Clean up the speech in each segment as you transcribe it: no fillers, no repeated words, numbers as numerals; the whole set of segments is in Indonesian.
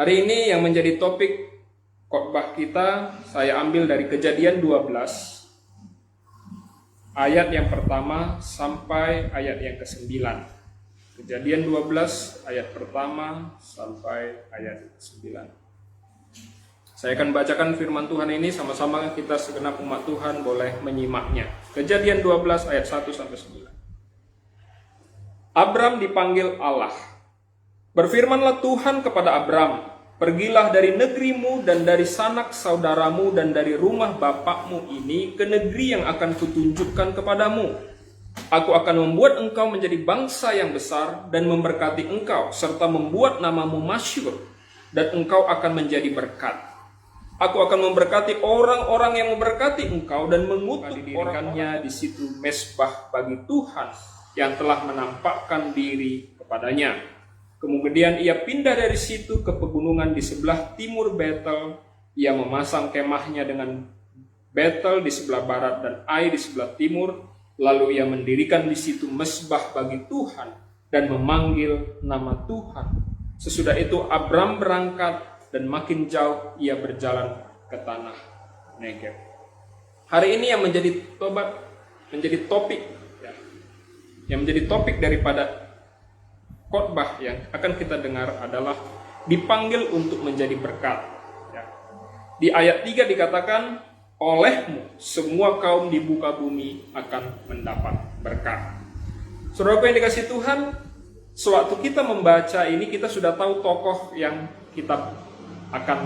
Hari ini yang menjadi topik khotbah kita saya ambil dari Kejadian 12 ayat yang pertama sampai ayat yang ke-9. Kejadian 12 ayat pertama sampai ayat ke-9. Saya akan bacakan firman Tuhan ini, sama-sama kita segenap umat Tuhan boleh menyimaknya. Kejadian 12 ayat 1 sampai 9. Abram dipanggil Allah. Berfirmanlah Tuhan kepada Abram, "Pergilah dari negerimu dan dari sanak saudaramu dan dari rumah bapakmu ini ke negeri yang akan kutunjukkan kepadamu. Aku akan membuat engkau menjadi bangsa yang besar dan memberkati engkau, serta membuat namamu masyhur, dan engkau akan menjadi berkat. Aku akan memberkati orang-orang yang memberkati engkau dan mengutuk orang-orangnya di situ mezbah bagi Tuhan yang telah menampakkan diri kepadanya." Kemudian ia pindah dari situ ke pegunungan di sebelah timur Betel. Ia memasang kemahnya dengan Betel di sebelah barat dan Ai di sebelah timur. Lalu ia mendirikan di situ mezbah bagi Tuhan dan memanggil nama Tuhan. Sesudah itu Abram berangkat dan makin jauh ia berjalan ke tanah Negeb. Hari ini yang menjadi topik yang menjadi topik daripada khotbah yang akan kita dengar adalah dipanggil untuk menjadi berkat. Di ayat 3 dikatakan, "Olehmu semua kaum di muka bumi akan mendapat berkat." Saudaraku yang dikasihi Tuhan, sewaktu kita membaca ini kita sudah tahu tokoh yang kita akan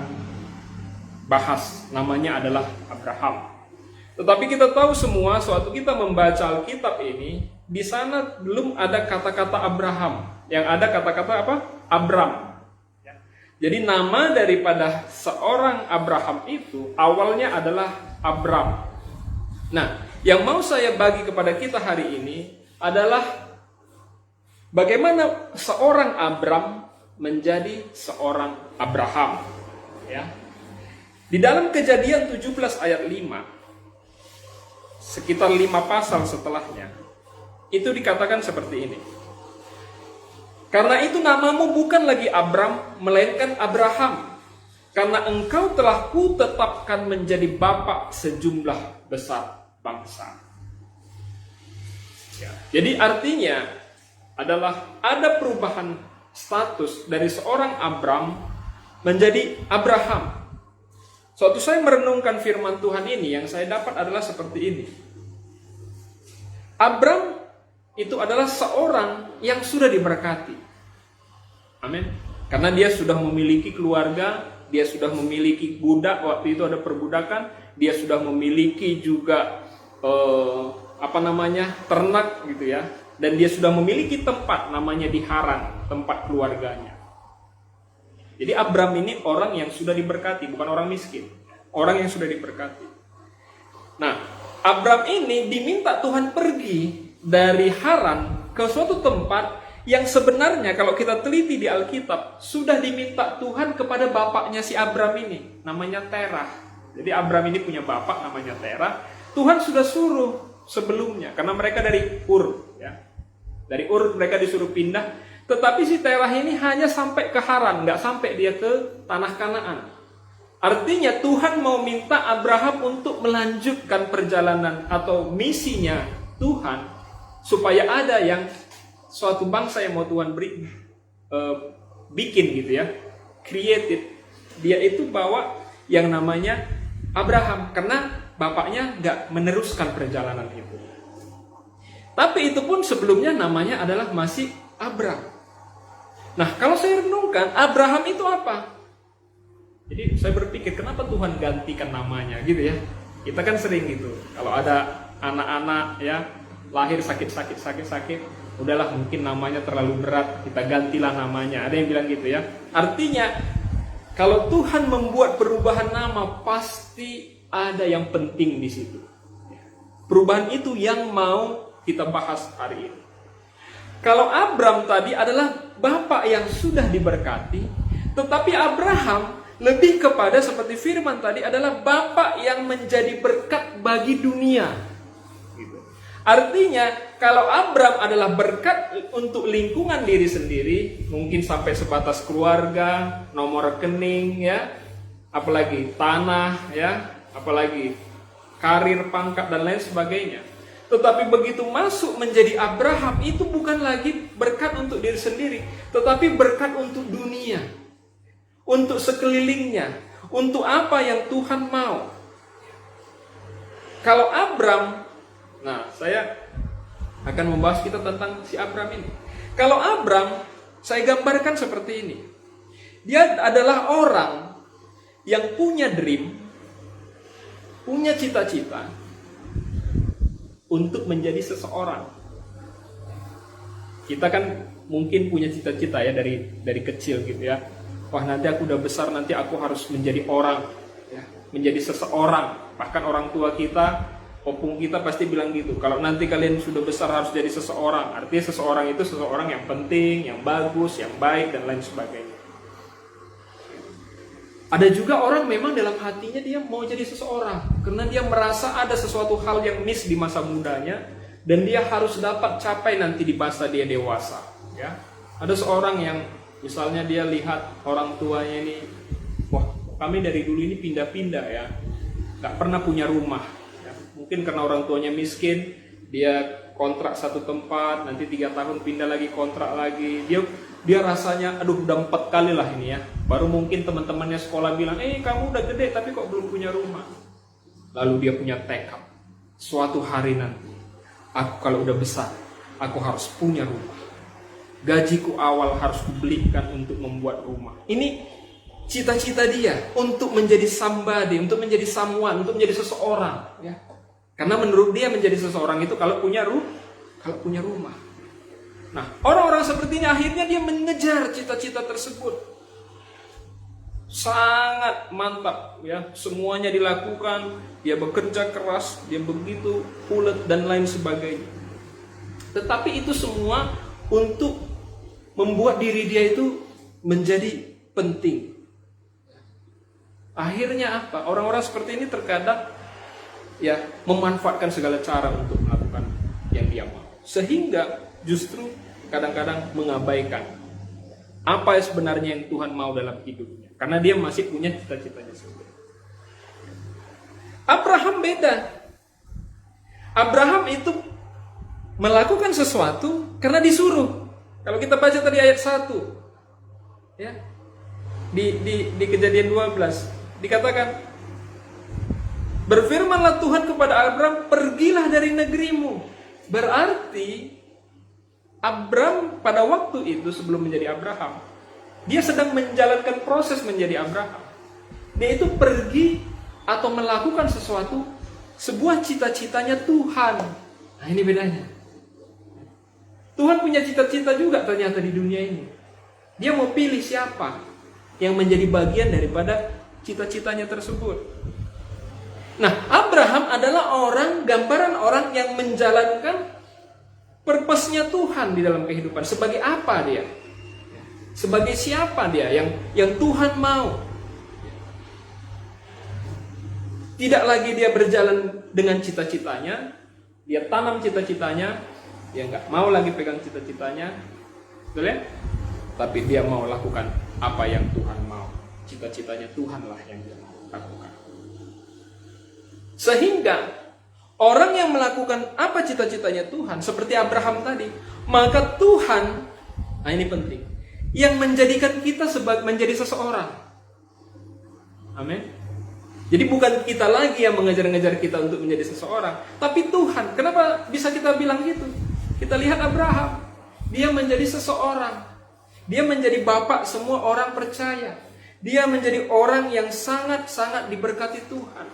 bahas, namanya adalah Abraham. Tetapi kita tahu semua sewaktu kita membaca Alkitab ini, di sana belum ada kata-kata Abraham. Yang ada kata-kata apa? Abram. Jadi nama daripada seorang Abraham itu awalnya adalah Abram. Nah, yang mau saya bagi kepada kita hari ini adalah bagaimana seorang Abram menjadi seorang Abraham. Di dalam Kejadian 17 ayat 5, sekitar 5 pasal setelahnya, itu dikatakan seperti ini. "Karena itu namamu bukan lagi Abram, melainkan Abraham. Karena engkau telah kutetapkan menjadi bapa sejumlah besar bangsa." Jadi artinya adalah ada perubahan status dari seorang Abram menjadi Abraham. Suatu saya merenungkan firman Tuhan ini, yang saya dapat adalah seperti ini. Abram itu adalah seorang yang sudah diberkati. Amin. Karena dia sudah memiliki keluarga, dia sudah memiliki budak, waktu itu ada perbudakan, dia sudah memiliki juga ternak gitu ya. Dan dia sudah memiliki tempat namanya di Haran, tempat keluarganya. Jadi Abram ini orang yang sudah diberkati, bukan orang miskin. Orang yang sudah diberkati. Nah, Abram ini diminta Tuhan pergi dari Haran ke suatu tempat yang sebenarnya kalau kita teliti di Alkitab sudah diminta Tuhan kepada bapaknya si Abram ini, namanya Terah. Jadi Abram ini punya bapak namanya Terah. Tuhan sudah suruh sebelumnya karena mereka dari Ur, dari Ur mereka disuruh pindah. Tetapi si Terah ini hanya sampai ke Haran, nggak sampai dia ke tanah Kanaan. Artinya Tuhan mau minta Abraham untuk melanjutkan perjalanan atau misinya Tuhan, supaya ada yang suatu bangsa yang mau Tuhan bikin gitu ya, created. Dia itu bawa yang namanya Abraham karena bapaknya nggak meneruskan perjalanan itu. Tapi itu pun sebelumnya namanya adalah masih Abram. Nah, kalau saya renungkan Abraham itu apa? Jadi saya berpikir kenapa Tuhan gantikan namanya gitu ya. Kita kan sering gitu. Kalau ada anak-anak ya lahir sakit, udahlah mungkin namanya terlalu berat, kita gantilah namanya. Ada yang bilang gitu ya. Artinya kalau Tuhan membuat perubahan nama pasti ada yang penting di situ. Perubahan itu yang mau kita bahas hari ini. Kalau Abram tadi adalah bapak yang sudah diberkati, tetapi Abraham lebih kepada seperti firman tadi adalah bapak yang menjadi berkat bagi dunia. Artinya Kalau Abram adalah berkat untuk lingkungan diri sendiri, mungkin sampai sebatas keluarga, nomor rekening, ya, apalagi tanah, ya, apalagi karir, pangkat, dan lain sebagainya. Tetapi begitu masuk menjadi Abraham, itu bukan lagi berkat untuk diri sendiri, tetapi berkat untuk dunia, untuk sekelilingnya, untuk apa yang Tuhan mau. Kalau Abram, nah saya akan membahas kita tentang si Abram ini. Kalau Abram, saya gambarkan seperti ini. Dia adalah orang yang punya dream, punya cita-cita untuk menjadi seseorang. Kita kan mungkin punya cita-cita ya dari kecil gitu ya. Wah, nanti aku udah besar, nanti aku harus menjadi orang, ya, menjadi seseorang. Bahkan orang tua kita, opung kita pasti bilang gitu. Kalau nanti kalian sudah besar harus jadi seseorang. Artinya seseorang itu seseorang yang penting, yang bagus, yang baik, dan lain sebagainya. Ada juga orang memang dalam hatinya dia mau jadi seseorang karena dia merasa ada sesuatu hal yang miss di masa mudanya dan dia harus dapat capai nanti di masa dia dewasa, ya. Ada seorang yang misalnya dia lihat orang tuanya ini, wah, kami dari dulu ini pindah-pindah ya, nggak pernah punya rumah, ya. Mungkin karena orang tuanya miskin, dia kontrak satu tempat, nanti 3 tahun pindah lagi, kontrak lagi. Dia rasanya, aduh, udah 4 kali lah ini ya. Baru mungkin teman-temannya sekolah bilang, kamu udah gede tapi kok belum punya rumah. Lalu dia punya tekad, suatu hari nanti, aku kalau udah besar, aku harus punya rumah. Gajiku awal harus dibelikan untuk membuat rumah. Ini cita-cita dia untuk menjadi somebody, untuk menjadi someone, untuk menjadi seseorang, ya. Karena menurut dia menjadi seseorang itu kalau punya rumah. Nah, orang-orang seperti ini akhirnya dia mengejar cita-cita tersebut. Sangat mantap, ya. Semuanya dilakukan, dia bekerja keras, dia begitu ulet dan lain sebagainya. Tetapi itu semua untuk membuat diri dia itu menjadi penting. Akhirnya apa? Orang-orang seperti ini terkadang ya memanfaatkan segala cara untuk melakukan yang dia mau, sehingga justru kadang-kadang mengabaikan apa yang sebenarnya yang Tuhan mau dalam hidupnya, karena dia masih punya cita-citanya sendiri. Abraham beda. Abraham itu melakukan sesuatu karena disuruh. Kalau kita baca tadi ayat 1, ya, di Kejadian 12 dikatakan, berfirmanlah Tuhan kepada Abram, pergilah dari negerimu. Berarti Abram pada waktu itu sebelum menjadi Abraham, dia sedang menjalankan proses menjadi Abraham. Dia itu pergi atau melakukan sesuatu, sebuah cita-citanya Tuhan. Nah, ini bedanya. Tuhan punya cita-cita juga ternyata di dunia ini. Dia mau pilih siapa yang menjadi bagian daripada cita-citanya tersebut. Nah, Abraham adalah gambaran orang yang menjalankan purpose-nya Tuhan di dalam kehidupan. Sebagai apa dia? Sebagai siapa dia yang Tuhan mau? Tidak lagi dia berjalan dengan cita-citanya, dia tanam cita-citanya, dia nggak mau lagi pegang cita-citanya, betul ya? Tapi dia mau lakukan apa yang Tuhan mau. Cita-citanya Tuhanlah yang dia mau lakukan. Sehingga orang yang melakukan apa cita-citanya Tuhan, seperti Abraham tadi, maka Tuhan, nah ini penting, yang menjadikan kita menjadi seseorang. Amin. Jadi bukan kita lagi yang mengejar-ngejar kita untuk menjadi seseorang, tapi Tuhan. Kenapa bisa kita bilang gitu? Kita lihat Abraham, dia menjadi seseorang. Dia menjadi bapak semua orang percaya. Dia menjadi orang yang sangat-sangat diberkati Tuhan.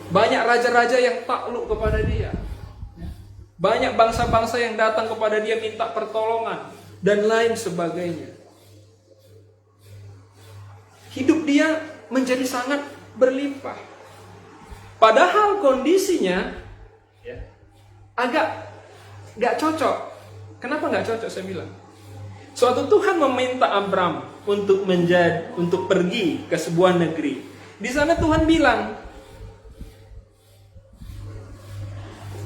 Banyak raja-raja yang takluk kepada dia. Banyak bangsa-bangsa yang datang kepada dia minta pertolongan dan lain sebagainya. Hidup dia menjadi sangat berlimpah. Padahal kondisinya agak gak cocok. Kenapa gak cocok saya bilang? Suatu Tuhan meminta Abram untuk pergi ke sebuah negeri. Di sana Tuhan bilang,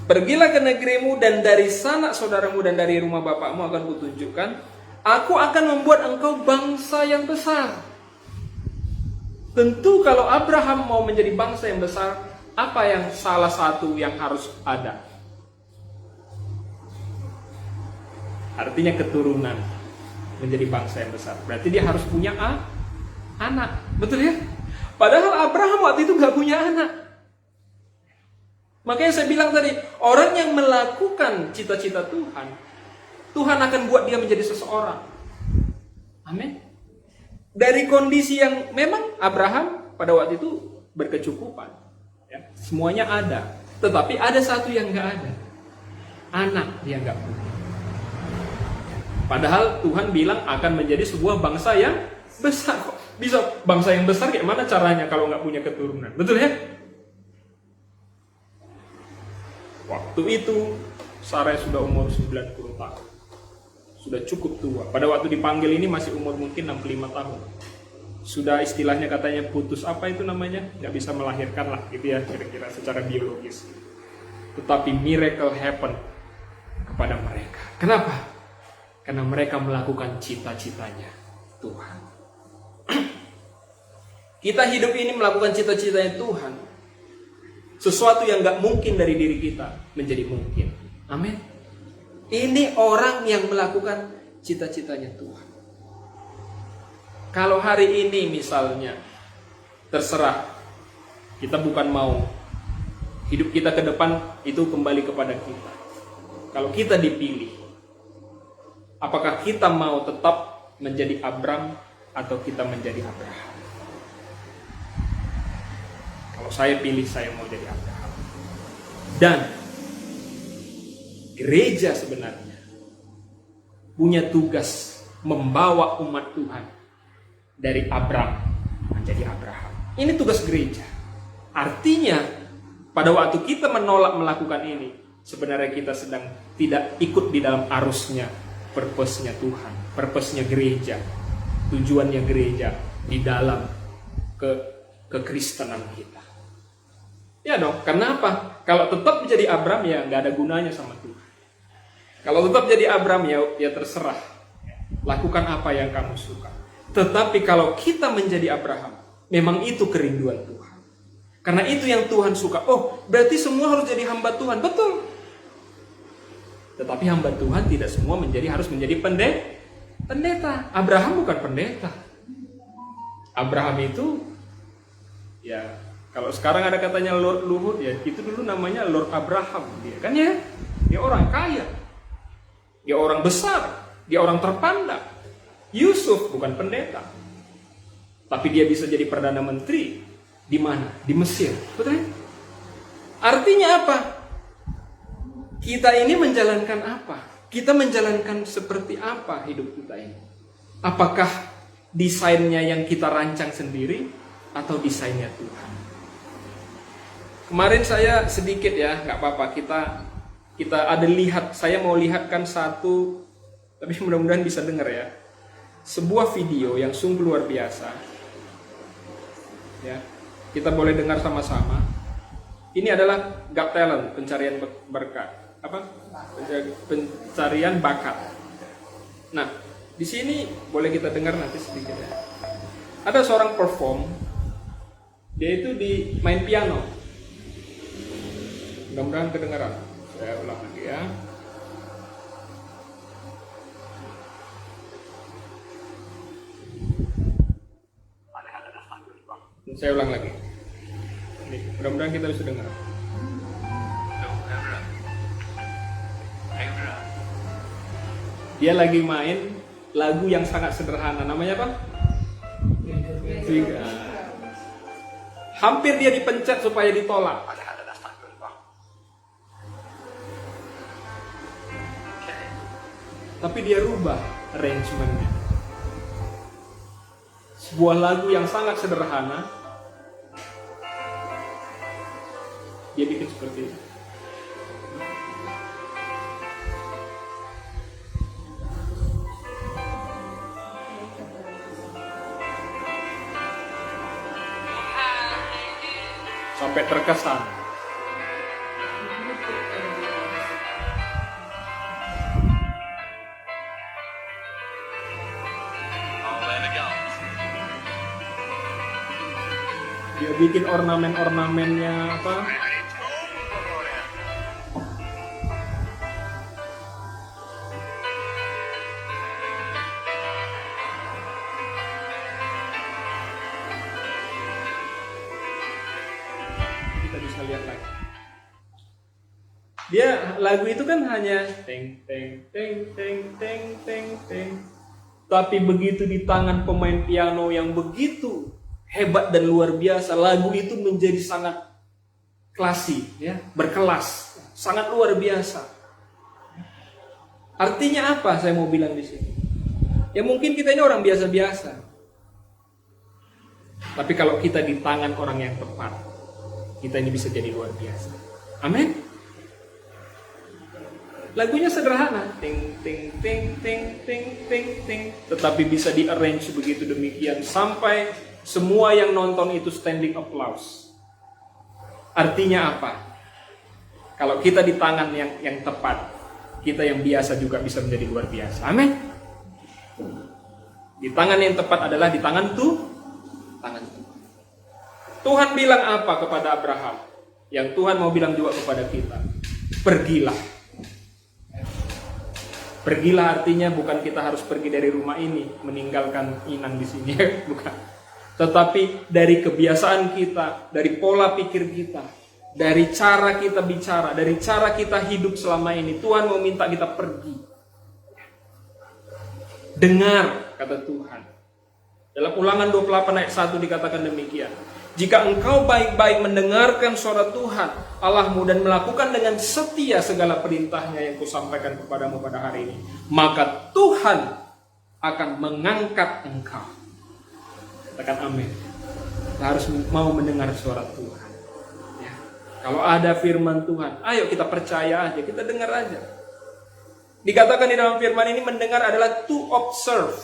Pergilah ke negerimu dan dari sanak saudaramu dan dari rumah bapakmu akan kutunjukkan. Aku akan membuat engkau bangsa yang besar. Tentu kalau Abraham mau menjadi bangsa yang besar, apa yang salah satu yang harus ada? Artinya keturunan menjadi bangsa yang besar. Berarti dia harus punya anak. Betul ya? Padahal Abraham waktu itu gak punya anak. Makanya saya bilang tadi, orang yang melakukan cita-cita Tuhan, Tuhan akan buat dia menjadi seseorang. Amin. Dari kondisi yang memang Abraham pada waktu itu berkecukupan. Ya, semuanya ada. Tetapi ada satu yang gak ada. Anak dia gak punya. Padahal Tuhan bilang akan menjadi sebuah bangsa yang besar. Kok bisa bangsa yang besar kayak mana caranya kalau nggak punya keturunan? Betul ya? Waktu itu Sarai sudah umur 90 tahun. Sudah cukup tua. Pada waktu dipanggil ini masih umur mungkin 65 tahun. Sudah istilahnya katanya putus apa itu namanya? Nggak bisa melahirkan lah gitu ya kira-kira secara biologis. Tetapi miracle happen kepada mereka. Kenapa? Karena mereka melakukan cita-citanya Tuhan. Kita hidup ini melakukan cita-citanya Tuhan. Sesuatu yang gak mungkin dari diri kita menjadi mungkin. Amin. Ini orang yang melakukan cita-citanya Tuhan. Kalau hari ini misalnya terserah, kita bukan mau hidup kita ke depan itu kembali kepada kita. Kalau kita dipilih, apakah kita mau tetap menjadi Abram atau kita menjadi Abraham? Kalau saya pilih, saya mau jadi Abraham. Dan gereja sebenarnya punya tugas membawa umat Tuhan dari Abram menjadi Abraham. Ini tugas gereja. Artinya pada waktu kita menolak melakukan ini, sebenarnya kita sedang tidak ikut di dalam arusnya purpose-nya Tuhan, purpose-nya gereja, tujuannya gereja di dalam kekristenan kita. Ya dong, kenapa? Kalau tetap menjadi Abram ya nggak ada gunanya sama Tuhan. Kalau tetap jadi Abram ya terserah, lakukan apa yang kamu suka. Tetapi kalau kita menjadi Abraham, memang itu kerinduan Tuhan. Karena itu yang Tuhan suka. Oh, berarti semua harus jadi hamba Tuhan. Betul. Tetapi hamba Tuhan tidak semua harus menjadi pendeta. Abraham bukan pendeta. Abraham itu, ya kalau sekarang ada katanya Lord Luhut, ya itu dulu namanya Lord Abraham. Dia kan ya, dia orang kaya, dia orang besar, dia orang terpandang. Yusuf bukan pendeta, tapi dia bisa jadi perdana menteri. Di mana? Di Mesir. Betul? Artinya apa? Kita ini menjalankan apa? Kita menjalankan seperti apa hidup kita ini? Apakah desainnya yang kita rancang sendiri atau desainnya Tuhan? Kemarin saya sedikit ya, nggak apa-apa. Kita ada lihat. Saya mau lihatkan satu, tapi mudah-mudahan bisa dengar ya. Sebuah video yang sungguh luar biasa. Ya, kita boleh dengar sama-sama. Ini adalah Got Talent, pencarian berkat. Pencarian bakat. Nah, di sini boleh kita dengar nanti sedikit ya. Ada seorang perform, dia itu main piano. Mudah-mudahan kedengaran. Saya ulang lagi ya. Saya ulang lagi. Nih, mudah-mudahan kita bisa dengar. Dia lagi main lagu yang sangat sederhana. Namanya apa? Hampir dia dipencet supaya ditolak. Tapi dia rubah arrangementnya. Sebuah lagu yang sangat sederhana, dia bikin seperti ini. Sampai terkesan. Dia bikin ornamen-ornamennya apa? Kita bisa lihat lagi. Dia lagu itu kan hanya teng teng teng teng teng teng teng. Tapi begitu di tangan pemain piano yang begitu hebat dan luar biasa, lagu itu menjadi sangat klasik, ya, berkelas, sangat luar biasa. Artinya apa? Saya mau bilang di sini. Ya mungkin kita ini orang biasa-biasa. Tapi kalau kita di tangan orang yang tepat, kita ini bisa jadi luar biasa. Amin. Lagunya sederhana, ting ting ting ting ting ting ting, tetapi bisa di-arrange begitu demikian sampai semua yang nonton itu standing applause. Artinya apa? Kalau kita di tangan yang tepat, kita yang biasa juga bisa menjadi luar biasa. Amin. Di tangan yang tepat adalah di tangan tangan Tuhan. Tuhan bilang apa kepada Abraham? Yang Tuhan mau bilang juga kepada kita. Pergilah. Pergilah artinya bukan kita harus pergi dari rumah ini, meninggalkan inang di sini, bukan. Tetapi dari kebiasaan kita, dari pola pikir kita, dari cara kita bicara, dari cara kita hidup selama ini, Tuhan mau minta kita pergi. Dengar, kata Tuhan. Dalam Ulangan 28 ayat 1 dikatakan demikian. Jika engkau baik-baik mendengarkan suara Tuhan Allahmu dan melakukan dengan setia segala perintahnya yang kusampaikan kepadamu pada hari ini, maka Tuhan akan mengangkat engkau. Katakan amin. Kita harus mau mendengar suara Tuhan. Ya. Kalau ada firman Tuhan, ayo kita percaya aja, kita dengar aja. Dikatakan di dalam firman ini mendengar adalah to observe.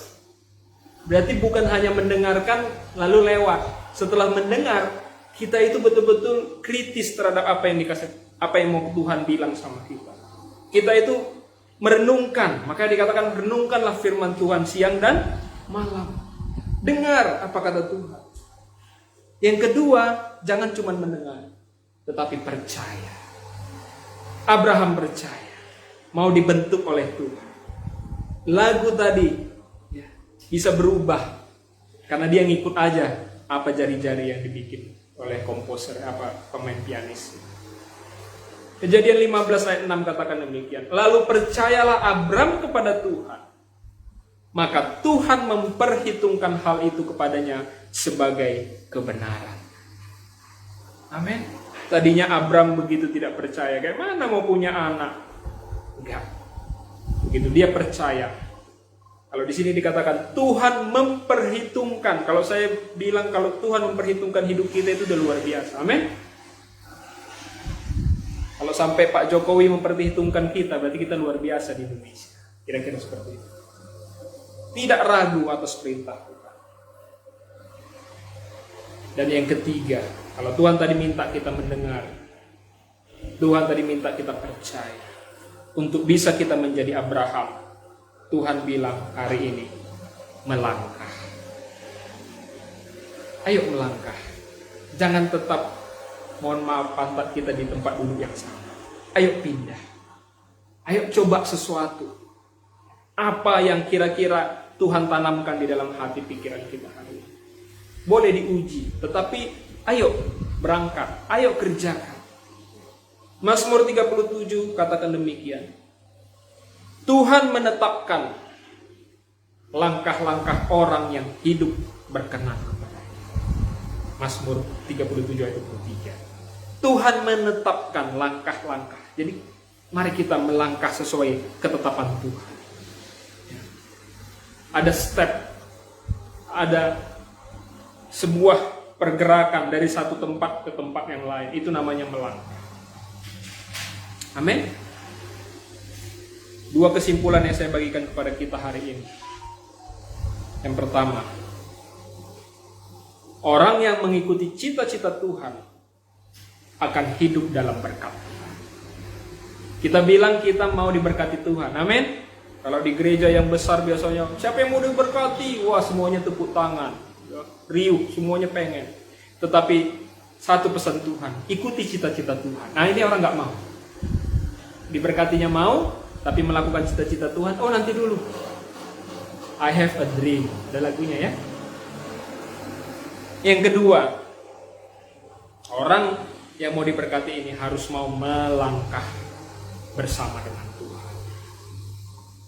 Berarti bukan hanya mendengarkan lalu lewat. Setelah mendengar, kita itu betul-betul kritis terhadap apa yang mau Tuhan bilang sama kita. Kita itu merenungkan, maka dikatakan renungkanlah firman Tuhan siang dan malam. Dengar apa kata Tuhan. Yang kedua, jangan cuma mendengar, tetapi percaya. Abraham percaya, mau dibentuk oleh Tuhan. Lagu tadi ya, bisa berubah karena dia ngikut aja apa jari-jari yang dibikin oleh komposer, pemain pianis. Kejadian 15 ayat 6 katakan demikian. Lalu percayalah Abram kepada Tuhan, maka Tuhan memperhitungkan hal itu kepadanya sebagai kebenaran. Amin. Tadinya Abram begitu tidak percaya, kayak mana mau punya anak? Enggak. Begitu dia percaya. Kalau di sini dikatakan Tuhan memperhitungkan. Kalau saya bilang kalau Tuhan memperhitungkan hidup kita itu udah luar biasa. Amin. Kalau sampai Pak Jokowi memperhitungkan kita, berarti kita luar biasa di Indonesia. Kira-kira seperti itu. Tidak ragu atas perintah Tuhan. Dan yang ketiga, kalau Tuhan tadi minta kita mendengar, Tuhan tadi minta kita percaya. Untuk bisa kita menjadi Abraham, Tuhan bilang hari ini, melangkah. Ayo melangkah. Jangan tetap, mohon maaf, pantat kita di tempat duduk yang sama. Ayo pindah. Ayo coba sesuatu. Apa yang kira-kira Tuhan tanamkan di dalam hati pikiran kita hari ini. Boleh diuji, tetapi ayo berangkat. Ayo kerjakan. Mazmur 37 katakan demikian. Tuhan menetapkan langkah-langkah orang yang hidup berkenan kepada-Nya. Mazmur 37 ayat 23. Tuhan menetapkan langkah-langkah. Jadi mari kita melangkah sesuai ketetapan Tuhan. Ada step, ada sebuah pergerakan dari satu tempat ke tempat yang lain. Itu namanya melangkah. Amin. Dua kesimpulan yang saya bagikan kepada kita hari ini. Yang pertama, orang yang mengikuti cita-cita Tuhan akan hidup dalam berkat. Kita bilang kita mau diberkati Tuhan, amin. Kalau di gereja yang besar biasanya, siapa yang mau diberkati? Wah, semuanya tepuk tangan, riuh, semuanya pengen. Tetapi satu pesan Tuhan, ikuti cita-cita Tuhan. Nah ini orang nggak mau. Diberkatinya mau, tapi melakukan cita-cita Tuhan, oh nanti dulu. I have a dream. Ada lagunya ya. Yang kedua, orang yang mau diberkati ini harus mau melangkah bersama dengan Tuhan.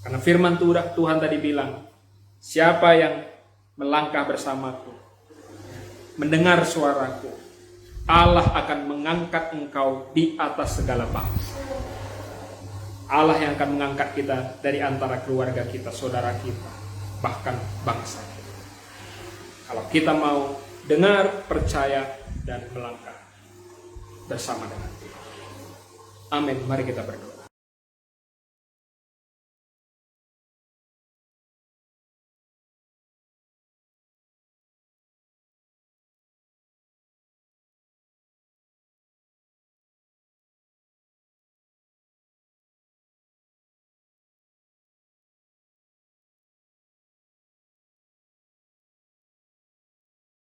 Karena firman Tuhan tadi bilang, siapa yang melangkah bersamaku, mendengar suaraku, Allah akan mengangkat engkau di atas segala bangsa. Allah yang akan mengangkat kita dari antara keluarga kita, saudara kita, bahkan bangsa kita. Kalau kita mau dengar, percaya, dan melangkah bersama dengan Tuhan. Amin. Mari kita berdoa.